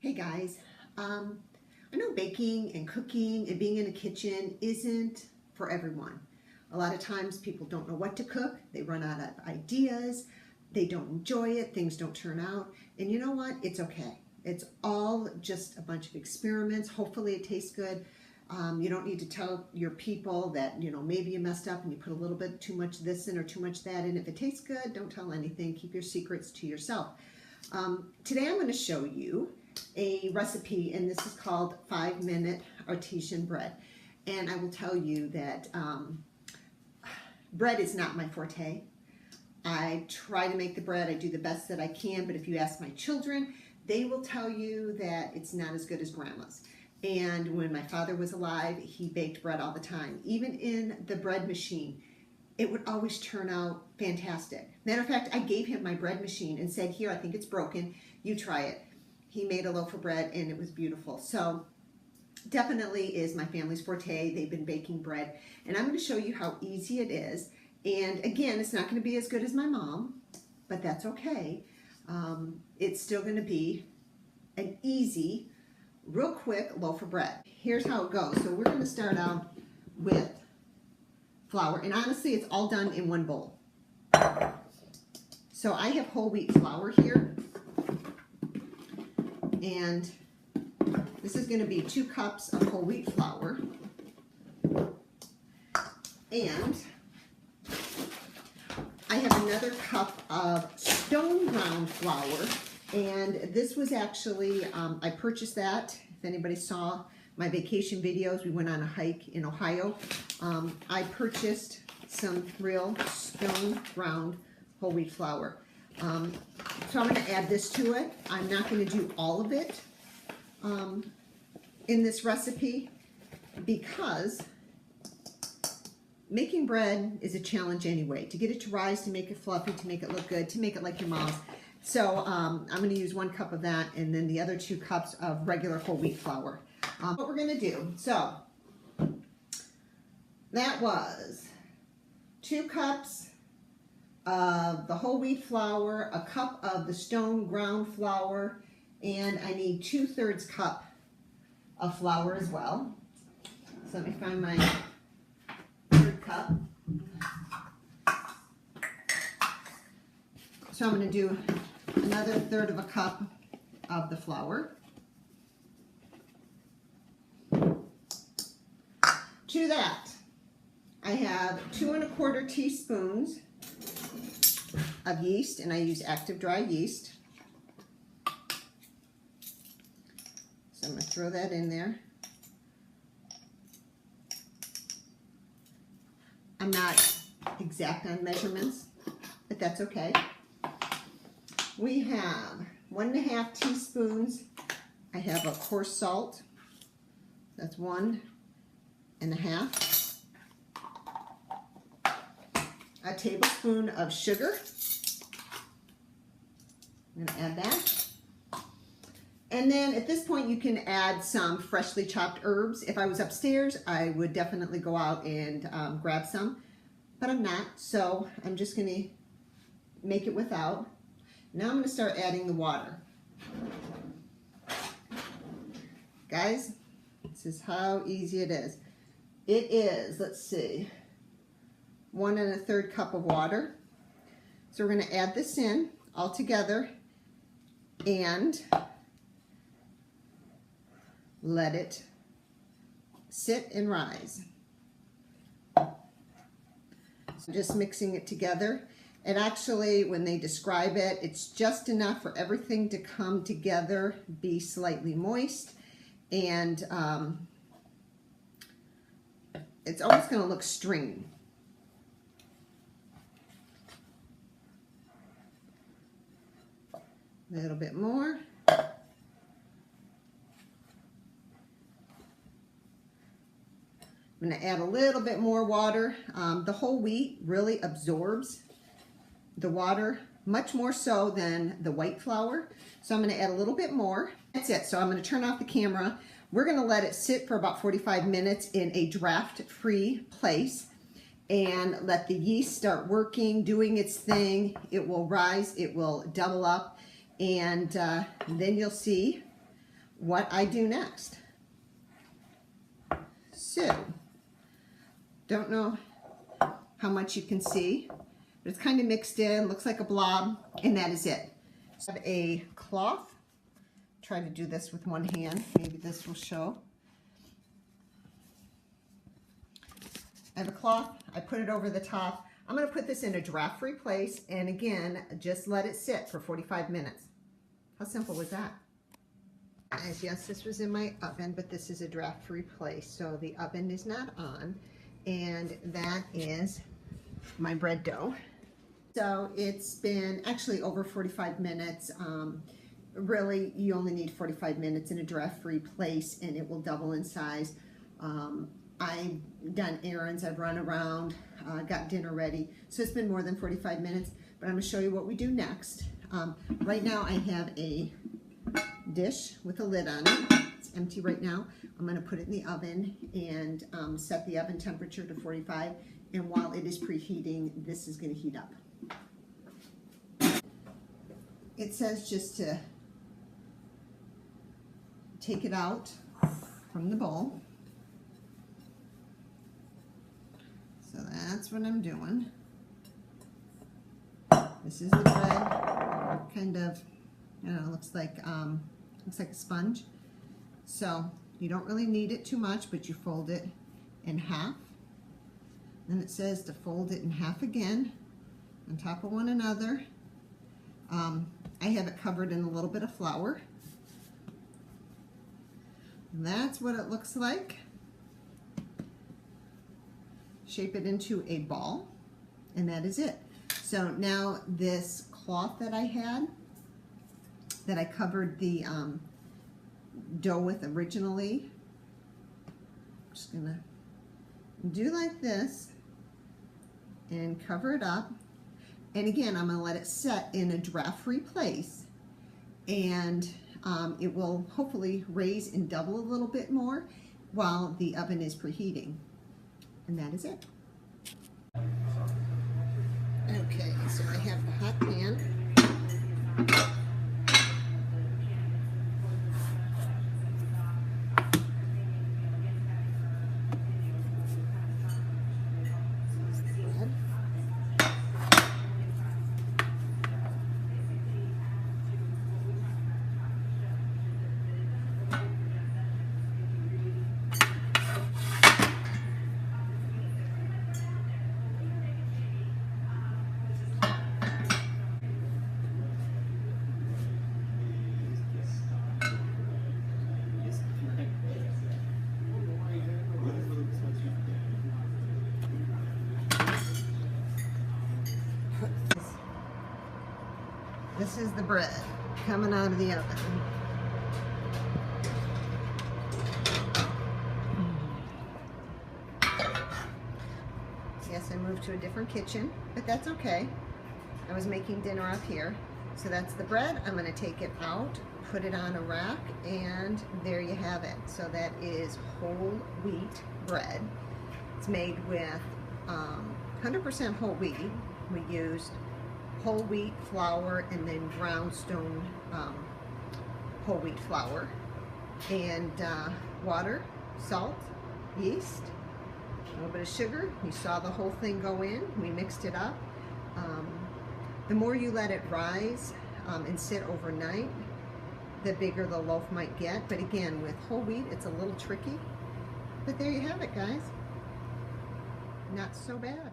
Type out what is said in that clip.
Hey guys, I know baking and cooking and being in a kitchen isn't for everyone. A lot of times people don't know what to cook, they run out of ideas, they don't enjoy it, things don't turn out, and you know what? It's okay. It's all just a bunch of experiments. Hopefully it tastes good. You don't need to tell your people that, maybe you messed up and you put a little bit too much this in or too much that in. If it tastes good, don't tell anything. Keep your secrets to yourself. Today I'm going to show you a recipe, and this is called 5-minute artisan bread. And I will tell you that bread is not my forte. I try to make the bread, I do the best that I can, but if you ask my children, they will tell you that it's not as good as grandma's. And when my father was alive, he baked bread all the time. Even in the bread machine, it would always turn out fantastic. Matter of fact, I gave him my bread machine and said, here, I think it's broken, you try it. He made a loaf of bread and it was beautiful. So definitely is my family's forte. They've been baking bread, and I'm going to show you how easy it is. And again, it's not going to be as good as my mom, but that's okay. It's still going to be an easy, real quick loaf of bread. Here's how it goes. So we're going to start out with flour, and honestly, it's all done in one bowl. So I have whole wheat flour here, and this is going to be 2 cups of whole wheat flour, and I have another cup of stone ground flour, and this was actually, I purchased that. If anybody saw my vacation videos, we went on a hike in Ohio. I purchased some real stone ground whole wheat flour. So I'm going to add this to it. I'm not going to do all of it in this recipe because making bread is a challenge anyway. To get it to rise, to make it fluffy, to make it look good, to make it like your mom's. So I'm going to use 1 cup of that, and then the other 2 cups of regular whole wheat flour. What we're going to do, so that was 2 cups of the whole wheat flour, a cup of the stone ground flour, and I need 2/3 cup of flour as well. So let me find my 3rd cup. So I'm going to do another 1/3 of a cup of the flour. To that, I have 2 1/4 teaspoons of yeast, and I use active dry yeast. So I'm going to throw that in there. I'm not exact on measurements, but that's okay. We have 1 1/2 teaspoons. I have a coarse salt. That's 1 1/2. A tablespoon of sugar. I'm going to add that. And then at this point you can add some freshly chopped herbs. If I was upstairs, I would definitely go out and grab some, but I'm not, so I'm just going to make it without. Now I'm going to start adding the water. Guys, this is how easy it is. It is, let's see, 1 1/3 cup of water. So we're going to add this in all together and let it sit and rise. So just mixing it together. And actually, when they describe it, it's just enough for everything to come together, be slightly moist, and it's always going to look stringy. A little bit more. I'm going to add a little bit more water. The whole wheat really absorbs the water much more so than the white flour. So I'm going to add a little bit more. That's it. So I'm going to turn off the camera. We're going to let it sit for about 45 minutes in a draft-free place and let the yeast start working, doing its thing. It will rise, it will double up, and then you'll see what I do next. So, don't know how much you can see, but it's kind of mixed in, looks like a blob, and that is it. So I have a cloth. Try to do this with one hand, maybe this will show. I have a cloth, I put it over the top. I'm going to put this in a draft-free place, and again, just let it sit for 45 minutes. How simple was that? Guys, yes, this was in my oven, but this is a draft-free place, so the oven is not on, and that is my bread dough. So it's been actually over 45 minutes. Really, you only need 45 minutes in a draft-free place, and it will double in size. I've done errands, I've run around, got dinner ready, so it's been more than 45 minutes, but I'm going to show you what we do next. Right now I have a dish with a lid on it. It's empty right now. I'm going to put it in the oven and set the oven temperature to 45, and while it is preheating, this is going to heat up. It says just to take it out from the bowl. So that's what I'm doing. This is the bread, kind of, I don't know, looks like a sponge. So you don't really need it too much, but you fold it in half. Then it says to fold it in half again, on top of one another. I have it covered in a little bit of flour. And that's what it looks like. Shape it into a ball, and that is it. So now this cloth that I had, that I covered the dough with originally, I'm just gonna do like this and cover it up. And again, I'm gonna let it set in a draft-free place, and it will hopefully raise and double a little bit more while the oven is preheating. And that is it. Okay, so I have the hot pan. This is the bread coming out of the oven. Yes, I moved to a different kitchen, but that's okay. I was making dinner up here. So that's the bread. I'm going to take it out, put it on a rack, and there you have it. So that is whole wheat bread. It's made with 100% whole wheat. We used whole wheat flour and then brownstone whole wheat flour, and water, salt, yeast, a little bit of sugar. You saw the whole thing go in. We mixed it up. The more you let it rise and sit overnight, the bigger the loaf might get. But again, with whole wheat, it's a little tricky. But there you have it, guys. Not so bad.